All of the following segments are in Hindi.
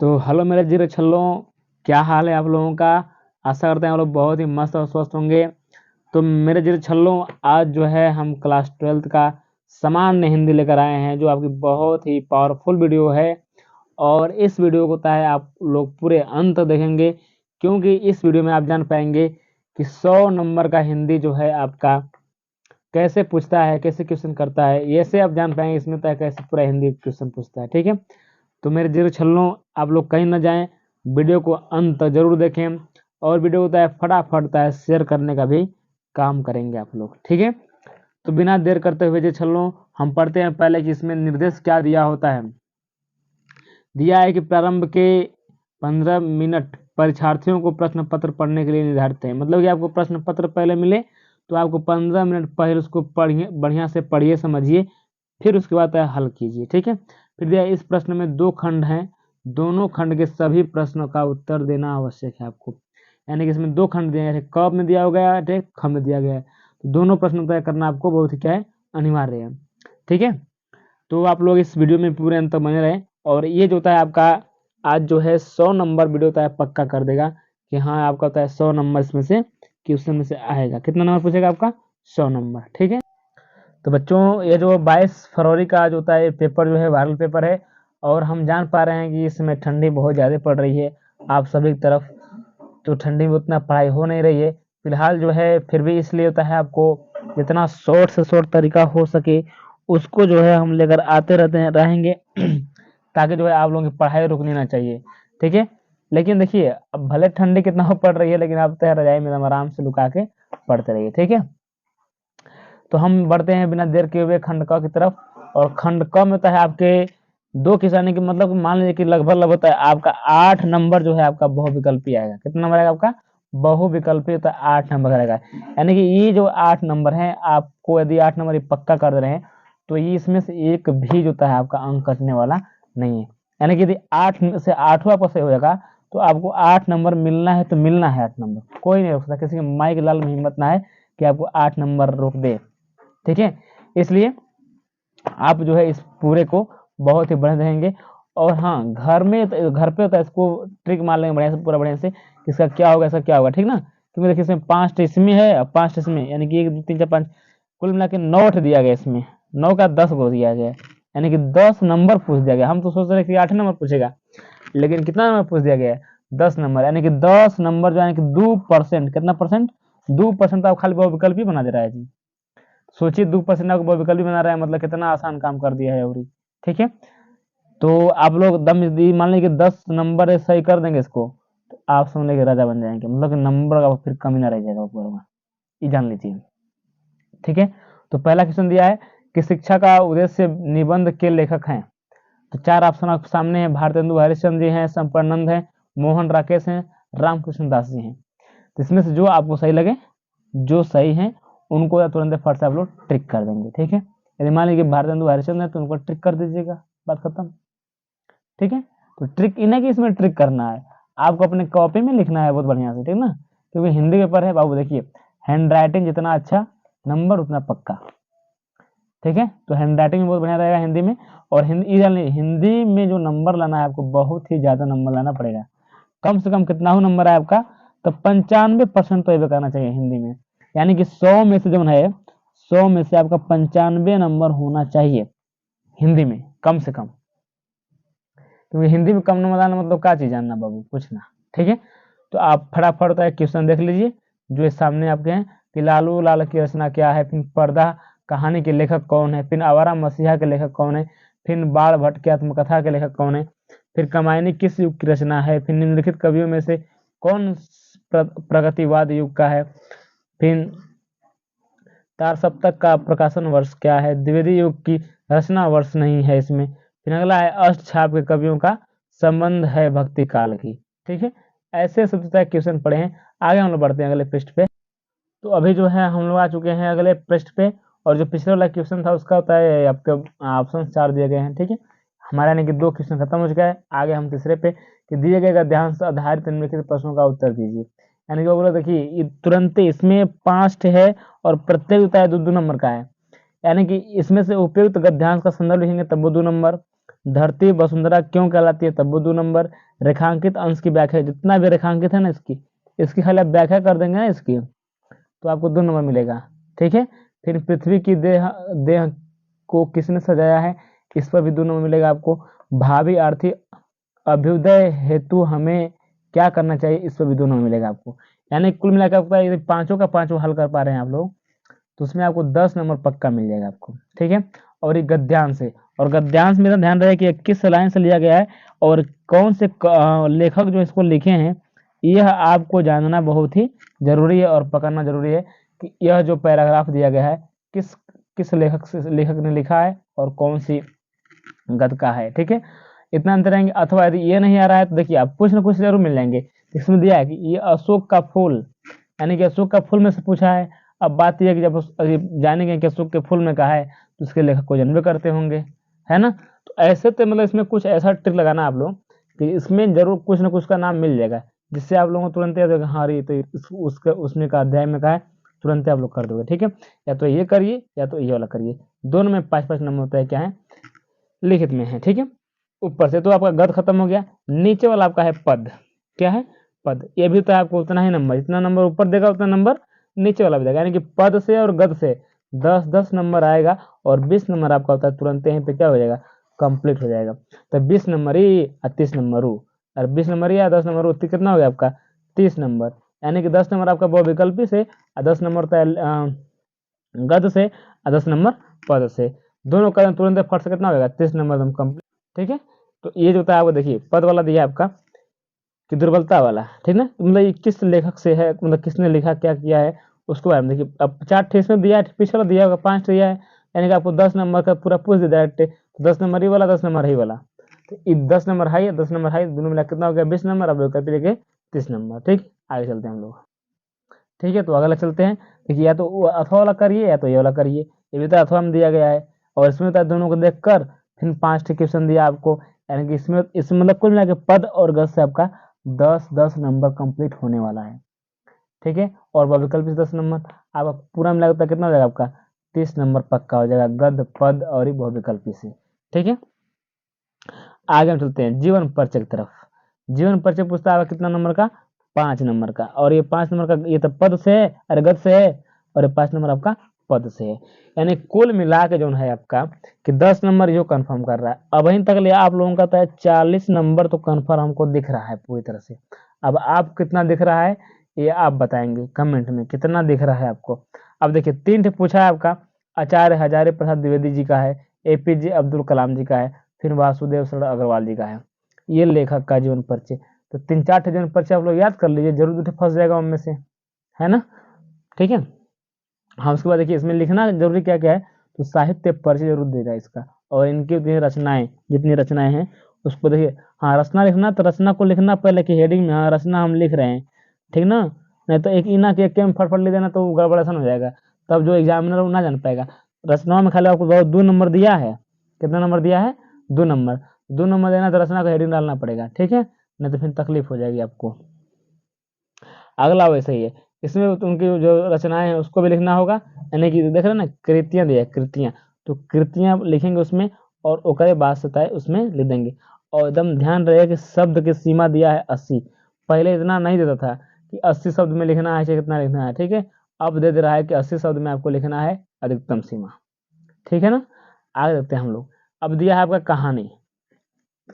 तो हेलो मेरे जीरो छल्लों, क्या हाल है आप लोगों का। आशा करते हैं आप लोग बहुत ही मस्त और स्वस्थ होंगे। तो मेरे जीरो छल्लों, आज जो है हम क्लास 12th का सामान्य हिंदी लेकर आए हैं, जो आपकी बहुत ही पावरफुल वीडियो है। और इस वीडियो को है आप लोग पूरे अंत तक देखेंगे, क्योंकि इस वीडियो में आप जान पाएंगे कि 100 नंबर का हिंदी जो है आपका कैसे पूछता है, कैसे क्वेश्चन करता है, ये से आप जान पाएंगे इसमें कैसे पूरा हिंदी क्वेश्चन पूछता है। ठीक है, तो मेरे जीरो छल्लों, आप लोग कहीं ना जाएं, वीडियो को अंत तक जरूर देखें। और वीडियो को फटाफट शेयर करने का भी काम करेंगे आप लोग। ठीक है, तो बिना देर करते हुए जीरो छल्लों, हम पढ़ते हैं पहले कि इसमें निर्देश क्या दिया होता है। दिया है कि प्रारंभ के 15 मिनट परीक्षार्थियों को प्रश्न पत्र पढ़ने के लिए निर्धारित है। मतलब कि आपको प्रश्न पत्र पहले मिले तो आपको 15 मिनट पहले उसको पढ़िए, बढ़िया से पढ़िए, समझिए, फिर उसके बाद हल कीजिए। ठीक है, फिर दिया इस प्रश्न में 2 खंड हैं, दोनों खंड के सभी प्रश्नों का उत्तर देना आवश्यक है आपको। यानी कि इसमें 2 खंड दिए हैं, क में दिया गया है, ख में दिया गया है। तो दोनों प्रश्न तय करना आपको बहुत ही क्या है, अनिवार्य है। ठीक है, तो आप लोग इस वीडियो में पूरे अंत तक बने रहें। और ये जो होता है आपका आज जो है 100 नंबर वीडियो होता है, पक्का कर देगा कि हाँ आपका होता है 100 नंबर इसमें से क्वेश्चन में से आएगा। कितना नंबर पूछेगा आपका? 100 नंबर। ठीक है, तो बच्चों ये जो 22 फरवरी का जो होता है पेपर जो है वायरल पेपर है, और हम जान पा रहे हैं कि इसमें ठंडी बहुत ज़्यादा पड़ रही है आप सभी की तरफ। तो ठंडी में उतना पढ़ाई हो नहीं रही है फिलहाल जो है, फिर भी इसलिए होता है आपको जितना शॉर्ट से शॉर्ट तरीका हो सके उसको जो है हम लेकर आते रहेंगे ताकि जो है आप लोगों की पढ़ाई रुकनी ना चाहिए। ठीक है, लेकिन देखिए अब भले ठंडी कितना हो पड़ रही है, लेकिन आप तो रजाई में आराम से लुका के पढ़ते रहिए। ठीक है, तो हम बढ़ते हैं बिना देर के हुए खंड क की तरफ। और खंड क में होता है आपके 2 किसानी की, मतलब मान लीजिए कि लगभग होता है आपका 8 नंबर जो है आपका बहुविकल्पी आएगा। कितना नंबर आएगा आपका? बहुविकल्पी होता है 8 नंबर आएगा। यानी कि ये जो 8 नंबर है, आपको यदि 8 नंबर पक्का कर दे रहे हैं तो ये इसमें से एक भी जो है आपका अंक कटने वाला नहीं है। यानी कि यदि 8 में से 8वां आपका सही हो जाएगा तो आपको 8 नंबर मिलना है, तो मिलना है 8 नंबर, कोई नहीं रोक सकता। किसी के माई के लाल में हिम्मत ना है कि आपको 8 नंबर रोक दे। ठीक है, इसलिए आप जो है इस पूरे को बहुत ही बढ़िया रहेंगे। और हाँ, घर पे होता है, इसको ट्रिक मार लेंगे बढ़िया से, पूरा बढ़िया से, इसका क्या होगा, इसका क्या होगा। ठीक ना, क्योंकि देखिए इसमें 5 इसमें है और 5 इसमें, यानी कि 1 2 3 4 5 कुल मिला के 9 दिया गया। इसमें 9 का 10 को दिया गया, यानी कि 10 नंबर पूछ दिया गया। हम तो सोच रहे थे कि 8 नंबर पूछेगा, लेकिन कितना नंबर पूछ दिया गया है? 10 नंबर। यानी कि 10 नंबर जो यानी कि 2%, कितना परसेंट? 2% तो आप खाली बहुविकल्प ही बना दे रहा है जी। सोचिए 2% आपको बहुविकल्प बना रहा है, मतलब कितना आसान काम कर दिया है। और ठीक है, तो आप लोग दम मान लीजिए कि 10 नंबर सही कर देंगे इसको, तो आप समझ के राजा बन जाएंगे, मतलब कि नंबर का फिर कमी ना रह जाएगा पूरा, ये जान लीजिए। ठीक है, तो पहला क्वेश्चन दिया है कि शिक्षा का उद्देश्य निबंध के लेखक हैं। तो 4 ऑप्शन आपके सामने है, भारतेंदु हरिश्चंद्र जी हैं, संपन्नंद हैं, मोहन राकेश हैं, रामकृष्ण दास जी हैं। तो इसमें से जो आपको सही लगे, जो सही है उनको तुरंत फट से आप लोग ट्रिक कर देंगे। ठीक है, यदि मान लीजिए भारतेंदु हरिश्चंद्र है तो उनको ट्रिक कर दीजिएगा, बात खत्म। ठीक है, तो ट्रिक इन्हें कि इसमें ट्रिक करना है, आपको अपने कॉपी में लिखना है बहुत बढ़िया से। ठीक ना, क्योंकि हिंदी पेपर है बाबू। देखिए हैंड राइटिंग जितना अच्छा, नंबर उतना पक्का। ठीक है, तो हैंड राइटिंग बहुत बढ़िया रहेगा हिंदी में। और हिंदी में जो नंबर लाना है आपको, बहुत ही ज्यादा नंबर लाना पड़ेगा। कम से कम कितना हो नंबर है आपका? तो 95% तो ये करना चाहिए हिंदी में। यानी कि 100 में से जो है, 100 में से आपका 95 नंबर होना चाहिए हिंदी में, कम से कम। क्योंकि हिंदी में कम नंबर लाना मतलब क्या चीज जानना बाबू, कुछ ना। ठीक है, तो आप फटाफट क्वेश्चन देख लीजिए जो सामने आपके हैं कि लालू लाल की रचना क्या है, फिर पर्दा कहानी के लेखक कौन है, फिर आवारा मसीहा के लेखक कौन है, फिर बाढ़ भट्ट की आत्मकथा के लेखक कौन है, फिर कमायनी किस युग की रचना है, फिर निम्नलिखित कवियों में से कौन प्रगतिवाद युग का है, फिर तार सप्तक का प्रकाशन वर्ष क्या है, द्विवेदी युग की रचना वर्ष नहीं है इसमें, फिर अगला है अष्टछाप के कवियों का संबंध है भक्ति काल की। ठीक है, ऐसे सब क्वेश्चन पढ़े हैं। आगे हम लोग बढ़ते हैं अगले पृष्ठ पे। तो अभी जो है हम लोग आ चुके हैं अगले पृष्ठ पे, और जो पिछले वाला क्वेश्चन था उसका होता है आपके ऑप्शन 4 दिए गए हैं। ठीक है, हमारा यानी कि 2 क्वेश्चन खत्म हो चुका है। आगे हम तीसरे पे कि दिए गए गद्यांश आधारित निम्नलिखित प्रश्नों का उत्तर दीजिए। यानी कि वो बोला देखिए ये तुरंत इसमें 5 है और प्रत्येक होता है 2-2 नंबर का है। यानी कि इसमें से उपयुक्त गद्यांश का संदर्भ लिखेंगे तब वो 2 नंबर, धरती वसुंधरा क्यों कहलाती है तब वो 2 नंबर, रेखांकित अंश की व्याख्या, जितना भी रेखांकित है ना इसकी खाली आप व्याख्या कर देंगे ना इसकी, तो आपको 2 नंबर मिलेगा। ठीक है। फिर पृथ्वी की देह को किसने सजाया है, इस पर भी 2 नंबर मिलेगा आपको। भावी आर्थिक अभ्युदय हेतु हमें क्या करना चाहिए, इस पर भी 2 नंबर मिलेगा आपको। यानी कुल मिलाकर आपका यदि 5 का 5 हल कर पा रहे हैं आप लोग, तो उसमें आपको 10 नंबर पक्का मिल जाएगा आपको। ठीक है। और ये गद्यांश है, और गद्यांश में ध्यान रहे कि किस लाइन से लिया गया है और कौन से लेखक जो इसको लिखे हैं, यह आपको जानना बहुत ही जरूरी है और पकड़ना जरूरी है कि यह जो पैराग्राफ दिया गया है किस लेखक ने लिखा है और कौन सी गद का है। ठीक है। इतना अंतर रहेंगे। अथवा यदि ये नहीं आ रहा है तो देखिए आप कुछ ना कुछ जरूर मिल जाएंगे। इसमें दिया है कि ये अशोक का फूल, यानी कि अशोक का फूल में से पूछा है। अब बात यह है कि जब जानेंगे कि अशोक के फूल में कहा है तो उसके लेखक को जानबे करते होंगे, है ना। तो ऐसे तो मतलब इसमें कुछ ऐसा ट्रिक लगाना आप लोग कि इसमें जरूर कुछ ना कुछ का नाम मिल जाएगा, जिससे आप लोगों को तुरंत याद होगा, हाँ ये तो उसका उसमें का अध्याय में कहा है, तुरंत आप लोग कर दोगे। ठीक है। या तो ये करिए या तो ये वाला करिए, दोनों में 5-5 नंबर होता है, क्या है, लिखित में है। ठीक है। ऊपर से तो आपका गद खत्म हो गया, नीचे वाला आपका है पद। क्या है, पद। ये भी तो आपको उतना ही नंबर, जितना नंबर ऊपर देगा उतना नंबर नीचे वाला भी देगा, यानी कि पद से और गद से 10-10 नंबर आएगा और 20 नंबर आपका होता है तुरंत यहीं पे क्या हो जाएगा, कंप्लीट हो जाएगा। तो 20 नंबर ही और 30 नंबर ऊ, और 20 नंबर या 10 नंबर ऊ, कितना हो गया आपका 30 नंबर। यानी कि 10 नंबर आपका बहुविकल्पी से और 10 नंबर होता है गद से और 10 नंबर पद से। दोनों का तुरंत फट से कितना होगा, 30 नंबर एकदम कंप्लीट। ठीक है। तो ये जो होता है आपको देखिए पद वाला दिया आपका कि दुर्बलता वाला, ठीक ना, मतलब ये किस लेखक से है, मतलब किसने लिखा क्या किया है उसको बारे में देखिए। अब 4 ठे इसमें दिया है, पीछे वाला दिया होगा 5 दिया है, यानी कि आपको 10 नंबर का पूरा पूछ दिया है। 10 नंबर ही वाला 10 नंबर ही वाला, तो 10 नंबर हाई है 10 नंबर हाई, दोनों मिला कितना हो गया 20 नंबर। अब देखिए 30 नंबर। ठीक, आगे चलते हैं हम लोग। ठीक है। तो अगला चलते हैं। देखिए या तो अथवा वाला करिए या तो ये वाला करिए। ये भी तो अथवा में दिया गया है और इसमें तो दोनों को देखकर फिर 5 ठे क्वेश्चन दिया आपको, यानी कि इसमें मतलब कुल मिला के पद और गद से आपका 10-10 नंबर कंप्लीट होने वाला है। ठीक है। और विकल्प से 10 नंबर, आपका पूरा मिला के कितना हो जाएगा आपका 30 नंबर पक्का हो जाएगा, गद पद और बहुविकल्पी से। ठीक है। आगे हम चलते हैं जीवन परिचय की तरफ। जीवन परिचय पूछता है कितना नंबर का, 5 नंबर का। और ये 5 नंबर का ये तो पद से है, अरे गद से है, और ये 5 नंबर आपका पद से है। यानी कुल मिला के जो है आपका कि 10 नंबर जो कंफर्म कर रहा है। अब वहीं तक लिया आप लोगों का तो 40 नंबर तो कंफर्म हमको दिख रहा है पूरी तरह से। अब आप कितना दिख रहा है ये आप बताएंगे कमेंट में, कितना दिख रहा है आपको। अब देखिए 3 पूछा है आपका, आचार्य हजारी प्रसाद द्विवेदी जी का है, एपीजे अब्दुल कलाम जी का है, फिर वासुदेव शरण अग्रवाल जी का है। ये लेखक का जीवन परिचय। तो 3-4 जीवन परिचय आप लोग याद कर लीजिए, जरूर तो फंस जाएगा उनमें से, है ना। ठीक है। हाँ, उसके बाद देखिए इसमें लिखना जरूरी क्या क्या है, तो साहित्य परिचय जरूर देगा इसका, और इनकी जितनी रचनाएं हैं उसको देखिए। हाँ, रचना लिखना तो रचना को लिखना पहले कि हेडिंग में, हाँ रचना हम लिख रहे हैं, ठीक ना। नहीं तो एक इना के में फटफट लिख देना तो गड़बड़ासन हो जाएगा, तब जो एग्जामिनर ना जान पाएगा। रचनाओं में खाली आपको 2 नंबर दिया है, कितना नंबर दिया है 2 नंबर। 2 नंबर देना तो रचना का हेडिंग डालना पड़ेगा, ठीक है, नहीं तो फिर तकलीफ हो जाएगी आपको। अगला वैसे ही है, इसमें उनकी जो रचनाएं हैं उसको भी लिखना होगा, यानी कि देख रहे ना कृतियां दिया है, कृतियां, तो कृतियां लिखेंगे उसमें और ओकरे बाद से उसमें लिख देंगे। और एकदम ध्यान रहे कि शब्द की सीमा दिया है 80। पहले इतना नहीं देता था कि 80 शब्द में लिखना है, कितना लिखना है, ठीक है। अब दे दे रहा है कि 80 शब्द में आपको लिखना है अधिकतम सीमा, ठीक है ना। आगे देखते हैं हम लोग। अब दिया है आपका कहानी।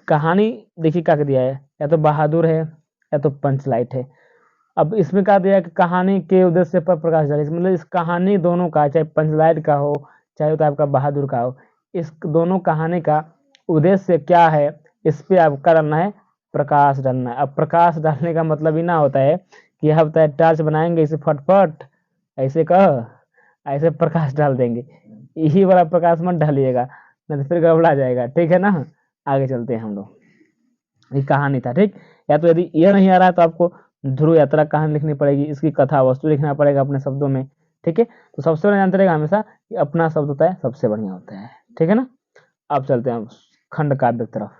कहानी देखिए क्या दिया है, या तो बहादुर है या तो पंचलाइट है। अब इसमें क्या दिया कि कहानी के उद्देश्य पर प्रकाश डाले, मतलब इस कहानी दोनों का, चाहे पंचलाइट का हो चाहे तो आपका बहादुर का हो, इस दोनों कहानी का उद्देश्य क्या है, इस पे आपका डालना है प्रकाश डालना है। अब प्रकाश डालने का मतलब ही ना होता है कि हम तो टॉर्च बनाएंगे इसे फटफट ऐसे कह ऐसे प्रकाश डाल देंगे, यही वाला प्रकाश मत डालिएगा नहीं तो फिर गड़बड़ा जाएगा, ठीक है ना। आगे चलते हैं हम लोग। ये कहानी था, ठीक। या तो यदि यह नहीं आ रहा है तो आपको ध्रुव यात्रा कहानी लिखनी पड़ेगी, इसकी कथा वस्तु लिखना पड़ेगा अपने शब्दों में, ठीक है। तो सबसे बड़ा जानते रहेगा हमेशा कि अपना शब्द होता है सबसे बढ़िया होता है, ठीक है ना। अब चलते हैं खंड काव्य की तरफ।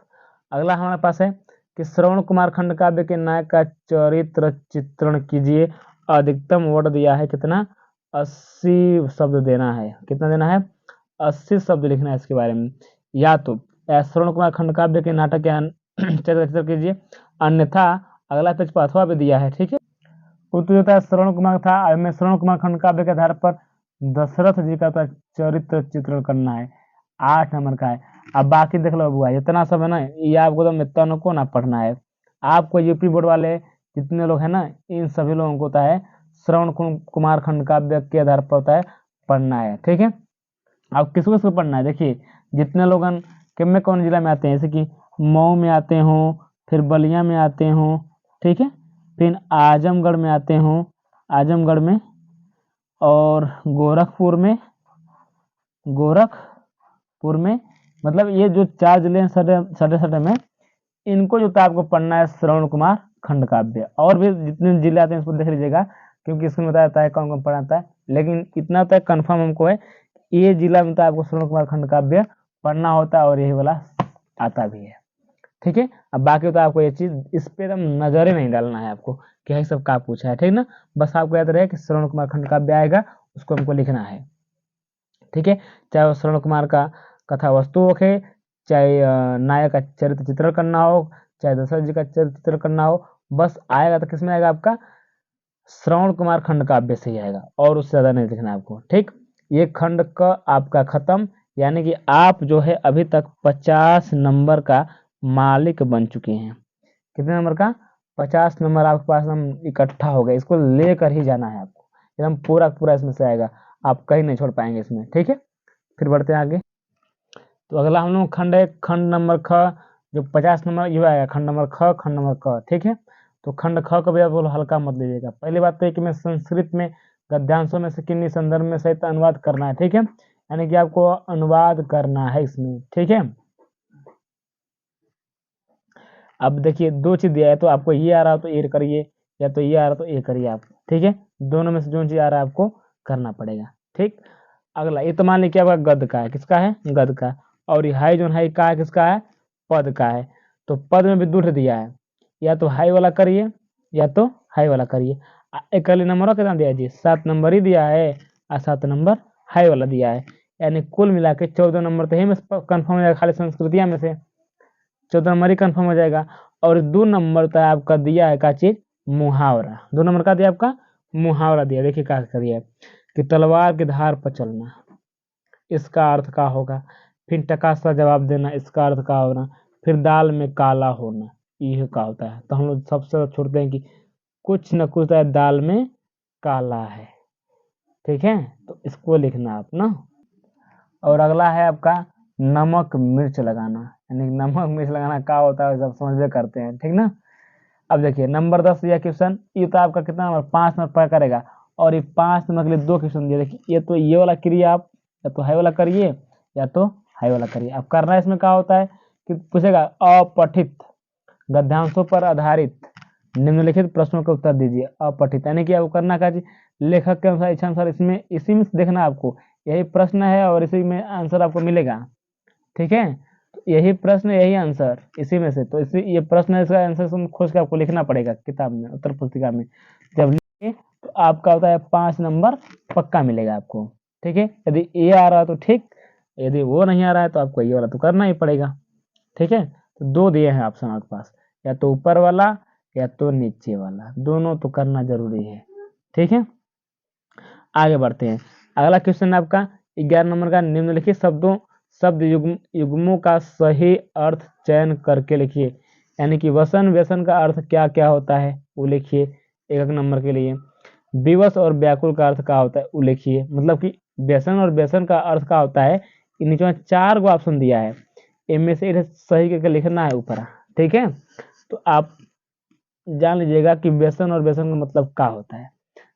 अगला हमारे पास है कि श्रवण कुमार खंड काव्य के नायक का चरित्र चित्रण कीजिए। अधिकतम वर्ड दिया है कितना, 80 शब्द देना है, कितना देना है 80 शब्द लिखना है इसके बारे में। या तो श्रवण कुमार खंड काव्य के नाटक या चरित्र कीजिए, अन्यथा अगला पेज पर अथवा भी दिया है, ठीक है। उत्तर होता है श्रवण कुमार था। अब में श्रवण कुमार खंड काव्य के आधार पर दशरथ जी का चरित्र चित्रण करना है, 8 नंबर का है। अब बाकी देख लो बुआ, इतना सब है ना, ये आपको तो मित्रों को ना पढ़ना है। आपको यूपी बोर्ड वाले जितने लोग हैं ना, इन सभी लोगों को होता है श्रवण कुमार खंड काव्य के आधार पर होता है पढ़ना है, ठीक है। अब किसको किसको पढ़ना है, देखिए जितने लोग में कौन जिला में आते हैं, जैसे कि मऊ में आते हों, फिर बलिया में आते हों, ठीक है, फिर आजमगढ़ में आते हों, आजमगढ़ में, और गोरखपुर में, मतलब ये जो 4 जिले हैं सटे में, इनको जो था आपको पढ़ना है श्रवण कुमार खंड काव्य। और भी जितने जिले आते हैं इसको देख लीजिएगा, क्योंकि इसमें बताया जाता है कौन कौन पढ़ाता है, लेकिन इतना तक कंफर्म हमको है ये जिला में तो आपको श्रवण कुमार खंड काव्य पढ़ना होता है और यही वाला आता भी है, ठीक है। अब बाकी तो आपको ये चीज इस पे एकदम नजर ही नहीं डालना है आपको कि यही सब का पूछा है, ठीक ना। बस आपको याद रहे कि श्रवण कुमार खंड काव्य आएगा, उसको हमको लिखना है, ठीक है। चाहे वो श्रवण कुमार का कथा वस्तु हो, चाहे नायक का चरित्र चित्रण करना हो, चाहे दशरथ जी का चरित्र चित्रण करना हो, बस आएगा तो किसमें आएगा आपका श्रवण कुमार खंड काव्य से ही आएगा, और उससे ज्यादा नहीं लिखना आपको, ठीक। ये खंड का आपका खत्म, यानी कि आप जो है अभी तक 50 नंबर का मालिक बन चुके हैं। कितने नंबर का, 50 नंबर आपके पास हम इकट्ठा हो गए, इसको लेकर ही जाना है आपको, एकदम पूरा पूरा इसमें से आएगा, आप कहीं नहीं छोड़ पाएंगे इसमें, ठीक है। फिर बढ़ते हैं आगे। तो अगला हम लोग खंड है खंड नंबर ख, जो 50 नंबर ये आएगा खंड नंबर ख, खंड नंबर क, ठीक है। तो खंड ख को भी आप हल्का मत लीजिएगा। पहली बात तो है कि मैं संस्कृत में गद्यांशों में से किन्हीं संदर्भ में सहित अनुवाद करना है, ठीक है, यानी कि आपको अनुवाद करना है इसमें, ठीक है। अब देखिए 2 चीज दिया है, तो आपको ये आ रहा हो तो ये करिए, या तो ये आ रहा तो ये करिए आप, ठीक है। दोनों में से जो चीज आ रहा है आपको करना पड़ेगा, ठीक। अगला ये तो मान लीजिए आपका गद का है, किसका है, गद का, और ये हाई जो है का है, किसका है, पद का है। तो पद में भी 2 दिया है, या तो हाई वाला करिए या तो हाई वाला करिए। एक नंबर कितना दिया है जी, 7 नंबर ही दिया है, और 7 नंबर हाई वाला दिया है, यानी कुल मिला के 14 नंबर तो ही कन्फर्म हो जाएगा, खाली संस्कृतियां में से 14 नंबर ही कन्फर्म हो जाएगा। और 2 नंबर तो आपका दिया है का चीज, मुहावरा। 2 नंबर का दिया आपका मुहावरा दिया, देखिए क्या करिए कि तलवार की धार पर चलना, इसका अर्थ क्या होगा, फिर टका सा जवाब देना, इसका अर्थ क्या होना, फिर दाल में काला होना, यह क्या होता है। तो हम लोग सबसे छोड़ते हैं कि कुछ न कुछ है दाल में काला है, ठीक है, तो इसको लिखना आप ना। और अगला है आपका नमक मिर्च लगाना, यानी नमक मिर्च लगाना क्या होता है सब समझ करते हैं, ठीक ना। अब देखिए नंबर 10 दिया क्वेश्चन, ये तो आपका कितना नंबर 5 नंबर पर करेगा, और ये 5 नंबर के लिए 2 क्वेश्चन दिया। देखिए ये तो ये वाला क्रिया आप या तो हाई वाला करिए या तो हाई वाला करिए। अब करना इसमें क्या होता है कि पूछेगा अपठित गद्यांशों पर आधारित निम्नलिखित प्रश्नों का उत्तर दीजिए। अपठित यानी कि आपको करना क्या, लेखक के अनुसार इच्छा अनुसार इसमें इसी में देखना आपको, यही प्रश्न है और इसी में आंसर आपको मिलेगा, ठीक है। तो यही प्रश्न यही आंसर इसी में से, तो इसी ये प्रश्न है, इसका आंसर खोज के आपको लिखना पड़ेगा किताब में, उत्तर पुस्तिका में। जब लिखे तो आपका होता है 5 नंबर पक्का मिलेगा आपको, ठीक है। यदि ये आ रहा है तो ठीक, यदि वो नहीं आ रहा है तो आपको ये वाला तो करना ही पड़ेगा, ठीक है। तो 2 दिए हैं ऑप्शन आपके पास, या तो ऊपर वाला या तो नीचे वाला, दोनों तो करना जरूरी है, ठीक है। आगे बढ़ते हैं। अगला क्वेश्चन आपका 11 नंबर का, निम्नलिखित शब्द युग्मों का सही अर्थ चयन करके लिखिए, यानी कि वसन व्यसन का अर्थ क्या क्या होता है वो लिखिए 1 नंबर के लिए। विवश और व्याकुल का अर्थ क्या होता है वो लिखिए, मतलब कि व्यसन और व्यसन का अर्थ क्या होता है। नीचे में 4 को ऑप्शन दिया है, इनमें से सही करके लिखना है ऊपर, ठीक है। तो आप जान लीजिएगा कि व्यसन और व्यसन का मतलब क्या होता है,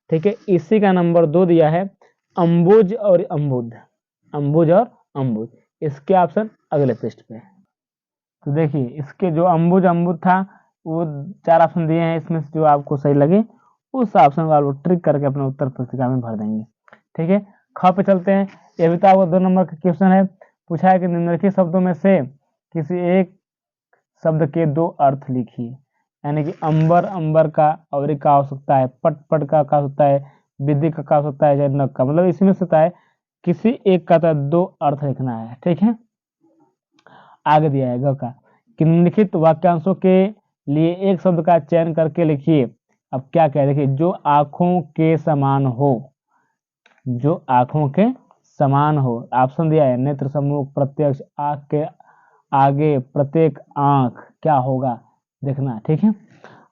ठीक है। इसी का नंबर 2 दिया है, अम्बुज और अम्बुद, अम्बुज और अम्बुज, इसके ऑप्शन अगले पृष्ठ पे। तो देखिए इसके जो अम्बुज अम्बुद था वो 4 ऑप्शन दिए हैं, इसमें से जो आपको सही लगे उस ऑप्शन को आप ट्रिक करके अपने उत्तर पुस्तिका में भर देंगे, ठीक है। ख पे चलते हैं। ये भी तो आपको 2 नंबर का क्वेश्चन है, पूछा है कि निम्नलिखित शब्दों में से किसी एक शब्द के 2 अर्थ लिखिए, यानी कि अंबर अंबर का और क्या हो सकता है, पट पट का क्या होता है, विधि का क्या हो सकता है, जनक का, मतलब इसमें से है किसी एक का तो 2 अर्थ लिखना है, ठीक है। आगे दिया है ग का, कि निम्नलिखित वाक्यांशों के लिए एक शब्द का चयन करके लिखिए। अब क्या कह देखिए, जो आंखों के समान हो, जो आंखों के समान हो। ऑप्शन दिया है, नेत्र सम्मुख, प्रत्यक्ष, आंख के आगे, प्रत्येक आंख, क्या होगा देखना, ठीक है।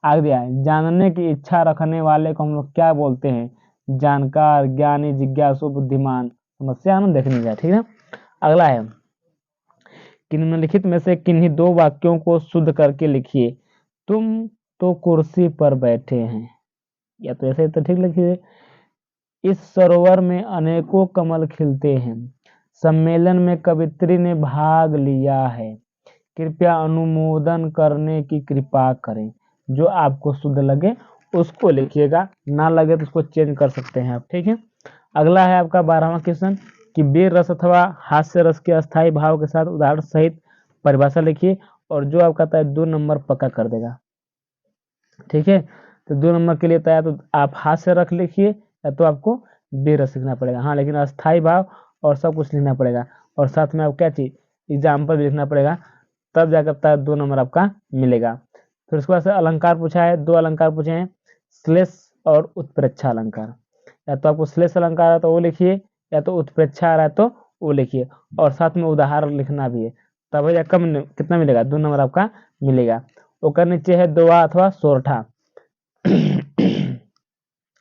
आगे दिया है, जानने की इच्छा रखने वाले को हम लोग क्या बोलते हैं, जानकार, ज्ञानी, जिज्ञासु, बुद्धिमान। समस्या ना देखनी है, ठीक है। अगला है, कि निम्नलिखित में से किन्हीं दो वाक्यों को शुद्ध करके लिखिए। तुम तो कुर्सी पर बैठे हैं, या तो ऐसे तो ठीक लिखिए। इस सरोवर में अनेकों कमल खिलते हैं, सम्मेलन में कवित्री ने भाग लिया है, कृपया अनुमोदन करने की कृपा करें। जो आपको शुद्ध लगे उसको लिखिएगा, ना लगे तो उसको चेंज कर सकते हैं आप, ठीक है। अगला है आपका 12वां क्वेश्चन, कि वीर रस अथवा हास्य रस के अस्थायी भाव के साथ उदाहरण सहित परिभाषा लिखिए। और जो आपका था 2 नंबर पक्का कर देगा, ठीक है। तो 2 नंबर के लिए तैयार, तो आप हास्य रख लिखिए या तो आपको वीर रस लिखना पड़ेगा, हाँ, लेकिन अस्थायी भाव और सब कुछ लिखना पड़ेगा। और साथ में आप क्या चीज, एग्जाम्पल भी लिखना पड़ेगा, तब जाकर 2 नंबर आपका मिलेगा। फिर उसके बाद से अलंकार पूछा है, 2 अलंकार पूछे हैं, श्लेष और उत्प्रेक्षा अलंकार। या तो आपको श्लेष अलंकार है तो वो लिखिए, या तो उत्प्रेक्षा आ रहा है तो वो लिखिए, और साथ में उदाहरण लिखना भी है, तब या कम कितना मिलेगा, 2 नंबर आपका मिलेगा। ओकर नीचे है दोहा अथवा सोरठा।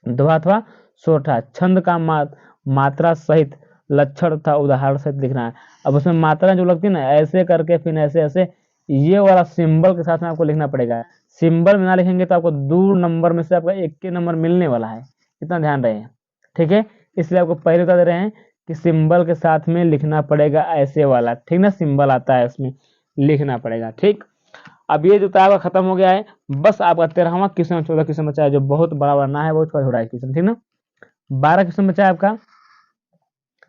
दोहा अथवा सोरठा, छंद का मात्रा सहित लक्षण तथा उदाहरण सहित लिखना है। अब उसमें मात्रा जो लगती है ना, ऐसे करके फिर ऐसे ऐसे, ये वाला सिंबल के साथ में आपको लिखना पड़ेगा। सिंबल में ना लिखेंगे तो आपको 2 नंबर में से आपका 1 के नंबर मिलने वाला है, इतना ध्यान रहे, ठीक है। इसलिए आपको पहले बता दे रहे हैं कि सिंबल के साथ में लिखना पड़ेगा ऐसे वाला, ठीक ना, सिंबल आता है उसमें लिखना पड़ेगा, ठीक। अब ये जो आपका खत्म हो गया है, बस आपका 13वां क्वेश्चन 14 क्वेश्चन बचा है, जो बहुत बड़ा बना है, बहुत छोटा है क्वेश्चन, ठीक ना। 12 क्वेश्चन बचा है आपका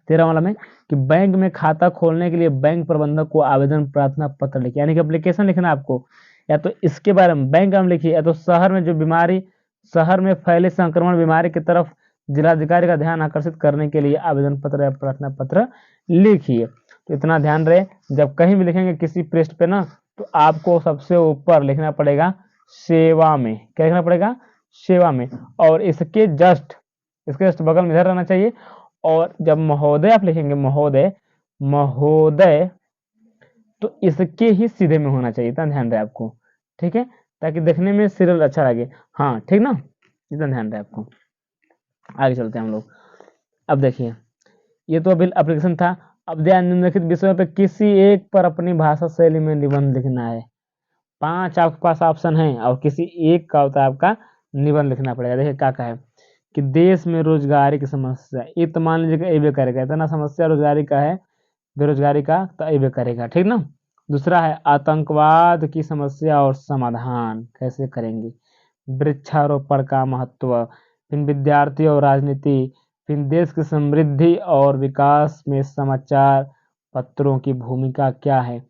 13 वाला में, कि बैंक में खाता खोलने के लिए बैंक प्रबंधक को आवेदन प्रार्थना पत्र लिखिए, यानी कि एप्लीकेशन लिखना है आपको। या तो इसके बारे में बैंक में लिखिए, या तो शहर में जो बीमारी, शहर में फैले संक्रमण बीमारी की तरफ जिलाधिकारी का ध्यान आकर्षित करने के लिए आवेदन पत्र या प्रार्थना पत्र लिखिए। तो इतना ध्यान रहे, जब कहीं भी लिखेंगे किसी पृष्ठ पे ना, तो आपको सबसे ऊपर लिखना पड़ेगा सेवा में, क्या लिखना पड़ेगा, सेवा में। और इसके जस्ट बगल में इधर रहना चाहिए। और जब महोदय आप लिखेंगे, महोदय, महोदय, तो इसके ही सीधे में होना चाहिए, इतना ध्यान रहे आपको, ठीक है, ताकि देखने में सीरियल अच्छा लगे, हाँ, ठीक ना, इतना ध्यान रहे आपको। आगे चलते हैं हम लोग। अब देखिए, ये तो अभी एप्लीकेशन था। अब ध्यान, निम्नलिखित विषयों पे किसी एक पर अपनी भाषा शैली में निबंध लिखना है। 5 आपके पास ऑप्शन है, और किसी एक का होता है आपका निबंध लिखना पड़ेगा। देखिए क्या है, कि देश में रोजगारी की समस्या, ये तो मान लीजिए अबे करेगा, इतना समस्या रोजगारी का है, बेरोजगारी का, तो अबे करेगा, ठीक ना। दूसरा है आतंकवाद की समस्या और समाधान कैसे करेंगे, वृक्षारोपण का महत्व, फिर विद्यार्थी और राजनीति, फिर देश की समृद्धि और विकास में समाचार पत्रों की भूमिका क्या है,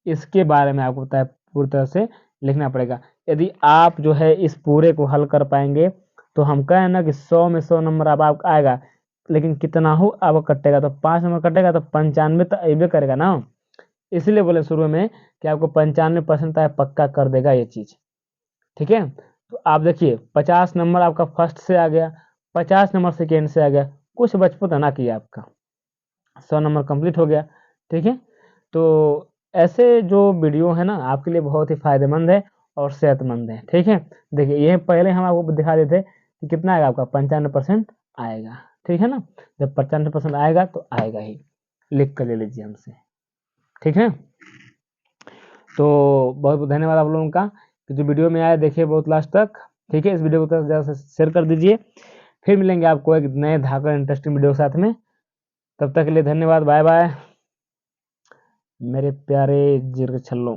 इसके बारे में आपको पूरी तरह से लिखना पड़ेगा। यदि आप जो है इस पूरे को हल कर पाएंगे, तो हम कहें ना कि 100 में 100 नंबर आप आएगा, लेकिन कितना हो अब कटेगा, तो 5 नंबर कटेगा, तो 95 तो अबे करेगा ना। इसलिए बोले शुरू में कि आपको 95% पक्का कर देगा ये चीज, ठीक है। तो आप देखिए 50 नंबर आपका फर्स्ट से आ गया, 50 नंबर सेकेंड से आ गया, कुछ बचपन ना किया आपका, 100 नंबर कंप्लीट हो गया, ठीक है। तो ऐसे जो वीडियो है ना, आपके लिए बहुत ही फायदेमंद है और सेहतमंद है, ठीक है। देखिए ये पहले हम आपको दिखा देते कि कितना आएगा आपका, 95% आएगा, ठीक है ना। जब 95% आएगा तो आएगा ही, लिख कर ले लीजिए हमसे, ठीक है। तो बहुत बहुत धन्यवाद आप लोगों का, कि जो वीडियो में आया देखिए बहुत लास्ट तक, ठीक है। इस वीडियो को ज़्यादा से शेयर कर दीजिए। फिर मिलेंगे आपको एक नए धाकर इंटरेस्टिंग वीडियो के साथ में, तब तक के लिए धन्यवाद, बाय बाय मेरे प्यारे जीर्घ छल्लों।